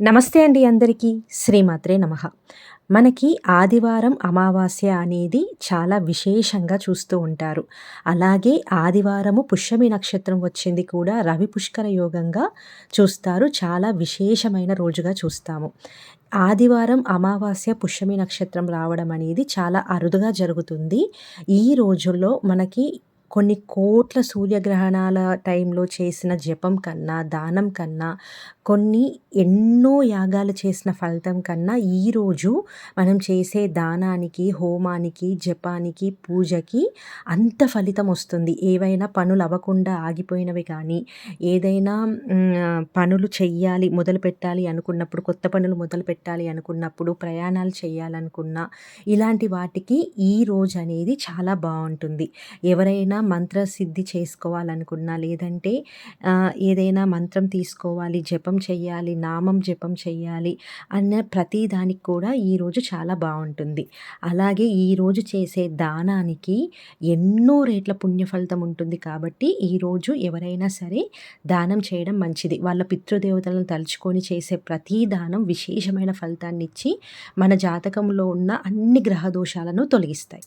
నమస్తే అండి అందరికీ. శ్రీమాత్రే నమః. మనకి ఆదివారం అమావాస్య అనేది చాలా విశేషంగా చూస్తూ ఉంటారు. అలాగే ఆదివారము పుష్యమి నక్షత్రం వచ్చింది కూడా రవి పుష్కర యోగంగా చూస్తారు. చాలా విశేషమైన రోజుగా చూస్తాము. ఆదివారం అమావాస్య పుష్యమి నక్షత్రం రావడం అనేది చాలా అరుదుగా జరుగుతుంది. ఈ రోజుల్లో మనకి కొన్ని కోట్ల సూర్యగ్రహణాల టైంలో చేసిన జపం కన్నా, దానం కన్నా, కొన్ని ఎన్నో యాగాలు చేసిన ఫలితం కన్నా ఈరోజు మనం చేసే దానానికి, హోమానికి, జపానికి, పూజకి అంత ఫలితం వస్తుంది. ఏవైనా పనులు అవ్వకుండా ఆగిపోయినవి కానీ, ఏదైనా పనులు చెయ్యాలి, మొదలుపెట్టాలి అనుకున్నప్పుడు, కొత్త పనులు మొదలుపెట్టాలి అనుకున్నప్పుడు, ప్రయాణాలు చేయాలనుకున్నా, ఇలాంటి వాటికి ఈ రోజనేది చాలా బావుంటుంది. ఎవరైనా మంత్రసిద్ధి చేసుకోవాలనుకున్నా, లేదంటే ఏదైనా మంత్రం తీసుకోవాలి, జపం చెయ్యాలి, నామం జపం చెయ్యాలి అన్న ప్రతి దానికి కూడా ఈరోజు చాలా బావుంటుంది. అలాగే ఈరోజు చేసే దానానికి ఎన్నో రెట్ల పుణ్య ఫలితం ఉంటుంది కాబట్టి, ఈరోజు ఎవరైనా సరే దానం చేయడం మంచిది. వాళ్ళ పితృదేవతలను తలుచుకొని చేసే ప్రతి దానం విశేషమైన ఫలితాన్నిచ్చి, మన జాతకంలో ఉన్న అన్ని గ్రహ దోషాలను తొలగిస్తాయి.